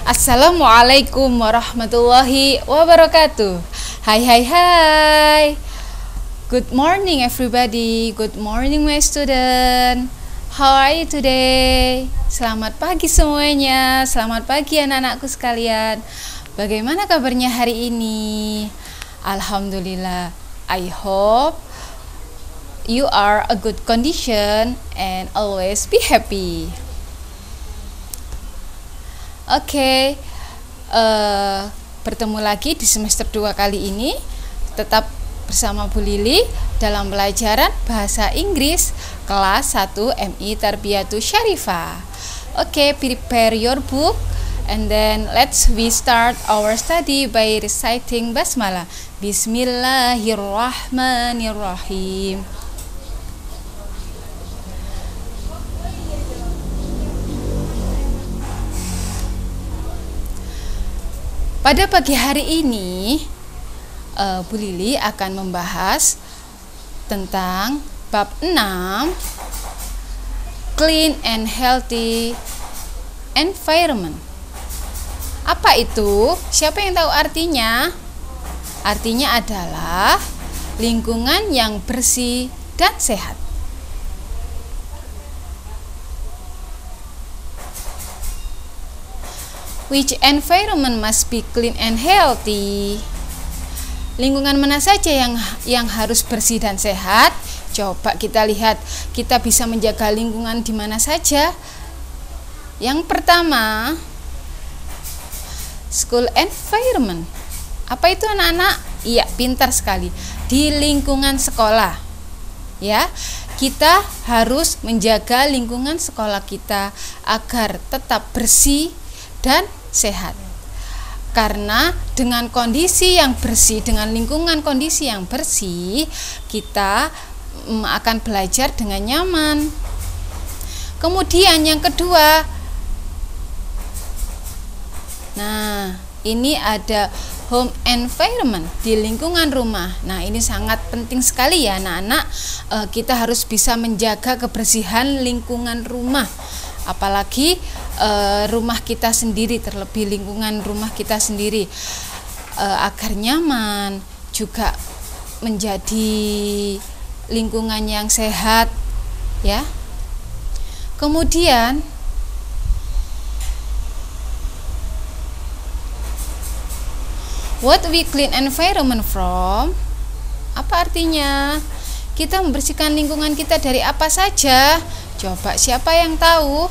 Assalamualaikum warahmatullahi wabarakatuh. Hai. Good morning everybody. Good morning my student. How are you today? Selamat pagi semuanya. Selamat pagi anak-anakku sekalian. Bagaimana kabarnya hari ini? Alhamdulillah. I hope you are a good condition and always be happy. Oke, bertemu lagi di semester 2 kali ini. Tetap bersama Bu Lili dalam pelajaran Bahasa Inggris kelas 1 MI Tarbiyatus Syarifah. Oke, prepare your book and then we start our study by reciting basmalah. Bismillahirrahmanirrahim. Pada pagi hari ini, Bu Lili akan membahas tentang bab 6, Clean and Healthy Environment. Apa itu? Siapa yang tahu artinya? Artinya adalah lingkungan yang bersih dan sehat. Which environment must be clean and healthy? Lingkungan mana saja yang harus bersih dan sehat? Coba kita lihat, kita bisa menjaga lingkungan di mana saja. Yang pertama, school environment. Apa itu anak-anak? Iya, pintar sekali. Di lingkungan sekolah. Ya, kita harus menjaga lingkungan sekolah kita agar tetap bersih dan sehat. Karena dengan kondisi yang bersih, dengan lingkungan kondisi yang bersih, kita akan belajar dengan nyaman. Kemudian yang kedua, nah ini ada home environment, di lingkungan rumah. Nah ini sangat penting sekali ya anak-anak, kita harus bisa menjaga kebersihan lingkungan rumah. Apalagi rumah kita sendiri, terlebih lingkungan rumah kita sendiri, agar nyaman, juga menjadi lingkungan yang sehat ya. Kemudian what we clean environment from? Apa artinya? Kita membersihkan lingkungan kita dari apa saja? Coba siapa yang tahu?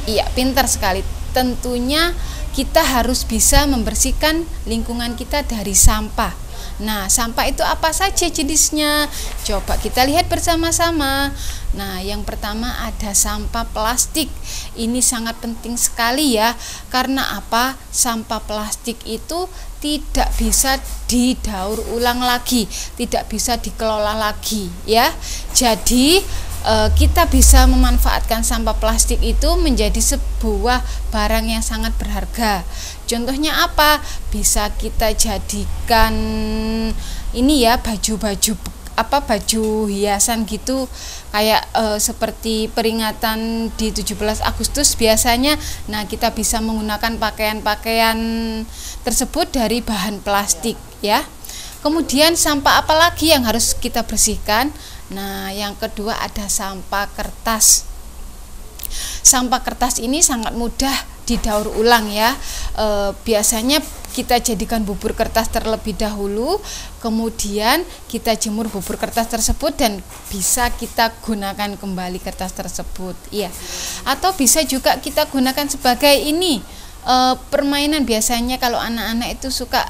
Iya, pintar sekali. Tentunya kita harus bisa membersihkan lingkungan kita dari sampah. Nah, sampah itu apa saja jenisnya? Coba kita lihat bersama-sama. Nah, yang pertama ada sampah plastik. Ini sangat penting sekali ya. Karena apa? Sampah plastik itu tidak bisa didaur ulang lagi, tidak bisa dikelola lagi ya. Jadi kita bisa memanfaatkan sampah plastik itu menjadi sebuah barang yang sangat berharga. Contohnya apa? Bisa kita jadikan ini ya, baju hiasan gitu, kayak seperti peringatan di 17 Agustus biasanya. Nah, kita bisa menggunakan pakaian-pakaian tersebut dari bahan plastik ya. Kemudian sampah apa lagi yang harus kita bersihkan? Nah, yang kedua ada sampah kertas. Sampah kertas ini sangat mudah didaur ulang ya. Biasanya kita jadikan bubur kertas terlebih dahulu, kemudian kita jemur bubur kertas tersebut dan bisa kita gunakan kembali kertas tersebut. Iya. Atau bisa juga kita gunakan sebagai ini permainan. Biasanya kalau anak-anak itu suka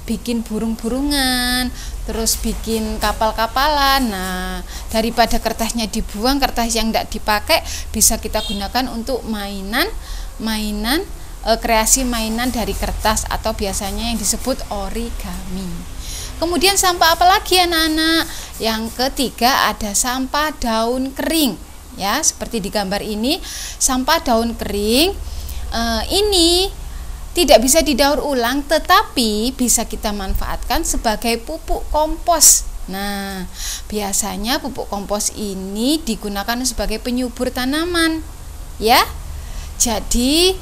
bikin burung-burungan, terus bikin kapal-kapalan. Nah, daripada kertasnya dibuang, kertas yang tidak dipakai bisa kita gunakan untuk kreasi mainan dari kertas, atau biasanya yang disebut origami. Kemudian sampah apa lagi anak-anak? Yang ketiga ada sampah daun kering ya, seperti di gambar ini. Sampah daun kering ini tidak bisa didaur ulang, tetapi bisa kita manfaatkan sebagai pupuk kompos. Nah, biasanya pupuk kompos ini digunakan sebagai penyubur tanaman, ya. Jadi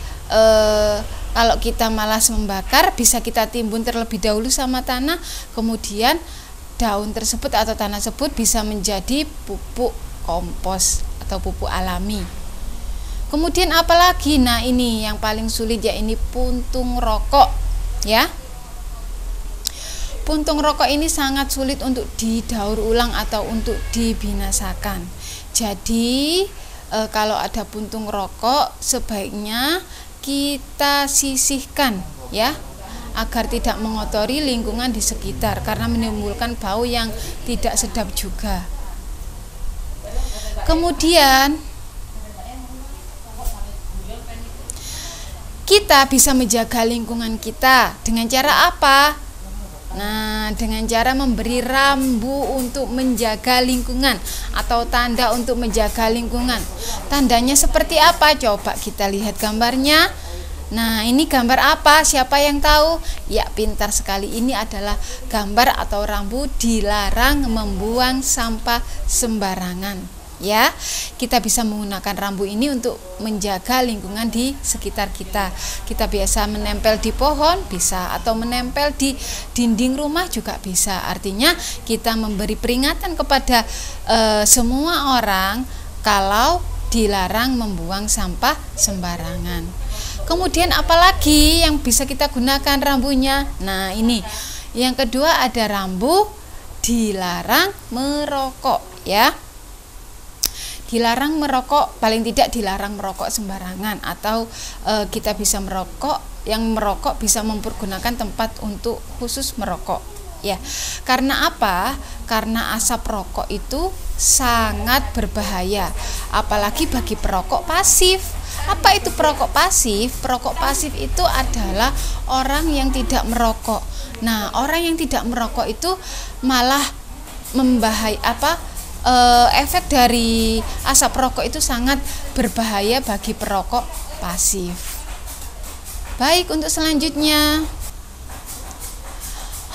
Kalau kita malas membakar, bisa kita timbun terlebih dahulu sama tanah, kemudian daun tersebut atau tanah tersebut bisa menjadi pupuk kompos atau pupuk alami. Kemudian apalagi? Nah, ini yang paling sulit, ya, ini puntung rokok, ya. Puntung rokok ini sangat sulit untuk didaur ulang atau untuk dibinasakan. Jadi kalau ada puntung rokok sebaiknya kita sisihkan, ya, agar tidak mengotori lingkungan di sekitar karena menimbulkan bau yang tidak sedap juga. Kemudian kita bisa menjaga lingkungan kita dengan cara apa? Nah, dengan cara memberi rambu untuk menjaga lingkungan atau tanda untuk menjaga lingkungan. Tandanya seperti apa? Coba kita lihat gambarnya. Nah, ini gambar apa? Siapa yang tahu? Ya, pintar sekali. Ini adalah gambar atau rambu dilarang membuang sampah sembarangan. Ya, kita bisa menggunakan rambu ini untuk menjaga lingkungan di sekitar kita. Kita biasa menempel di pohon bisa, atau menempel di dinding rumah juga bisa. Artinya kita memberi peringatan kepada semua orang kalau dilarang membuang sampah sembarangan. Kemudian apalagi yang bisa kita gunakan rambunya? Nah, ini yang kedua, ada rambu dilarang merokok, ya. Dilarang merokok, paling tidak dilarang merokok sembarangan, atau kita bisa merokok, yang merokok bisa mempergunakan tempat untuk khusus merokok, ya. Karena apa? Karena asap rokok itu sangat berbahaya, apalagi bagi perokok pasif. Apa itu perokok pasif? Perokok pasif itu adalah orang yang tidak merokok. Nah, orang yang tidak merokok itu malah efek dari asap rokok itu sangat berbahaya bagi perokok pasif. Baik, untuk selanjutnya,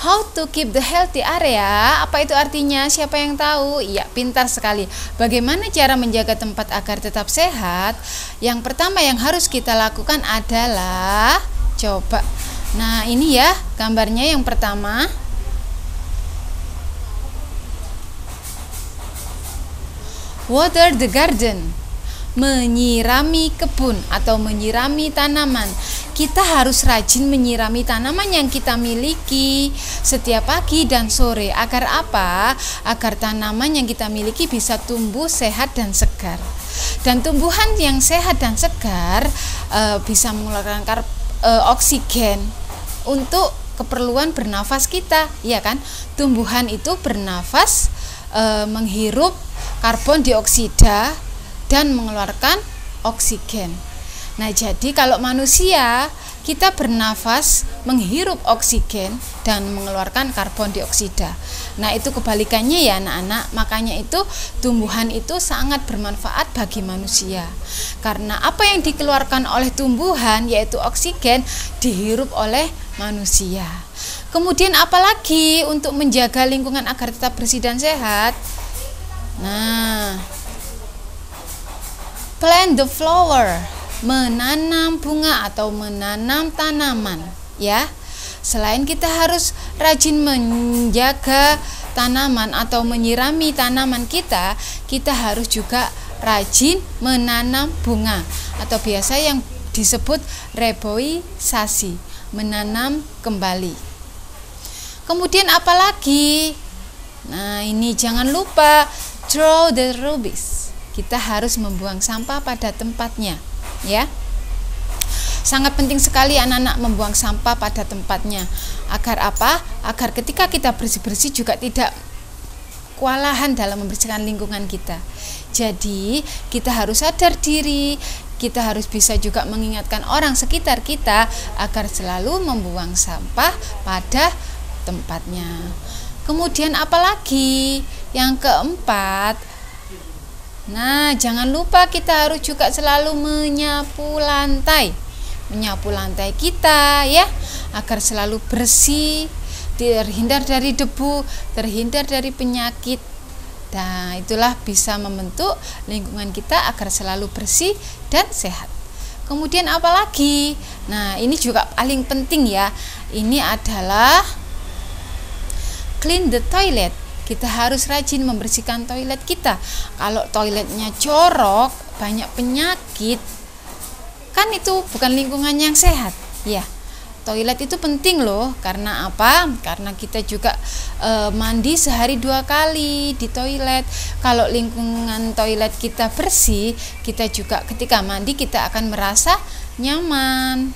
how to keep the healthy area. Apa itu artinya? Siapa yang tahu? Iya, pintar sekali. Bagaimana cara menjaga tempat agar tetap sehat? Yang pertama yang harus kita lakukan adalah, coba. Nah, ini ya gambarnya yang pertama. Water the garden, menyirami kebun atau menyirami tanaman. Kita harus rajin menyirami tanaman yang kita miliki setiap pagi dan sore. Agar apa? Agar tanaman yang kita miliki bisa tumbuh sehat dan segar. Dan tumbuhan yang sehat dan segar bisa mengeluarkan oksigen untuk keperluan bernafas kita, ya kan? Tumbuhan itu bernafas, menghirup karbon dioksida dan mengeluarkan oksigen. Nah, jadi kalau manusia, kita bernafas, menghirup oksigen dan mengeluarkan karbon dioksida. Nah, itu kebalikannya ya anak-anak. Makanya itu tumbuhan itu sangat bermanfaat bagi manusia. Karena apa yang dikeluarkan oleh tumbuhan, yaitu oksigen, dihirup oleh manusia. Kemudian apalagi untuk menjaga lingkungan agar tetap bersih dan sehat? Nah, plant the flower, menanam bunga atau menanam tanaman, ya. Selain kita harus rajin menjaga tanaman atau menyirami tanaman kita harus juga rajin menanam bunga atau biasa yang disebut reboisasi, menanam kembali. Kemudian apalagi? Nah, ini jangan lupa throw the rubbish. Kita harus membuang sampah pada tempatnya, ya. Sangat penting sekali anak-anak membuang sampah pada tempatnya. Agar apa? Agar ketika kita bersih-bersih juga tidak kewalahan dalam membersihkan lingkungan kita. Jadi, kita harus sadar diri, kita harus bisa juga mengingatkan orang sekitar kita agar selalu membuang sampah pada tempatnya. Kemudian apalagi? Yang keempat, nah, jangan lupa kita harus juga selalu menyapu lantai. Menyapu lantai kita, ya, agar selalu bersih, terhindar dari debu, terhindar dari penyakit. Nah, itulah bisa membentuk lingkungan kita agar selalu bersih dan sehat. Kemudian apa lagi? Nah, ini juga paling penting ya. Ini adalah clean the toilet. Kita harus rajin membersihkan toilet kita. Kalau toiletnya jorok, banyak penyakit, kan itu bukan lingkungan yang sehat ya. Toilet itu penting loh. Karena apa? Karena kita juga mandi sehari 2 kali di toilet. Kalau lingkungan toilet kita bersih, kita juga ketika mandi kita akan merasa nyaman.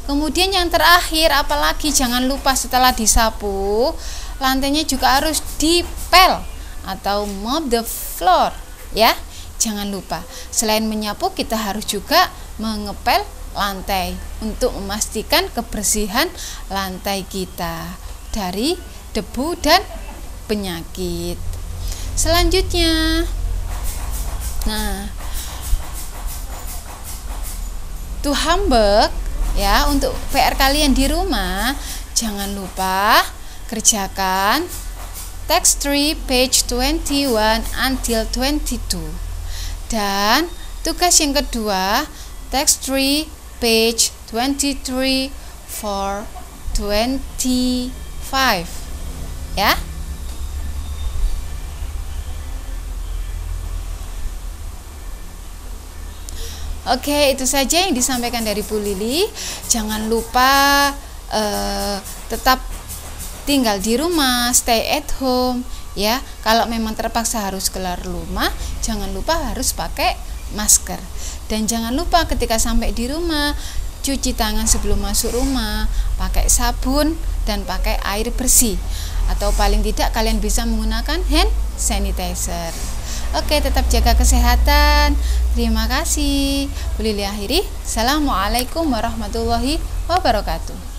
Kemudian yang terakhir, apalagi jangan lupa setelah disapu, lantainya juga harus dipel atau mop the floor ya. Jangan lupa, selain menyapu kita harus juga mengepel lantai untuk memastikan kebersihan lantai kita dari debu dan penyakit. Selanjutnya, nah, to homework ya, untuk PR kalian di rumah, jangan lupa kerjakan text 3 page 21 until 22. Dan tugas yang kedua, text 3 page 23 for 25 ya. Oke, itu saja yang disampaikan dari Bu Lili. Jangan lupa tetap tinggal di rumah, stay at home ya. Kalau memang terpaksa harus keluar rumah, jangan lupa harus pakai masker. Dan jangan lupa ketika sampai di rumah, cuci tangan sebelum masuk rumah, pakai sabun dan pakai air bersih. Atau paling tidak kalian bisa menggunakan hand sanitizer. Oke, tetap jaga kesehatan. Terima kasih. Bu Lili akhiri. Assalamualaikum warahmatullahi wabarakatuh.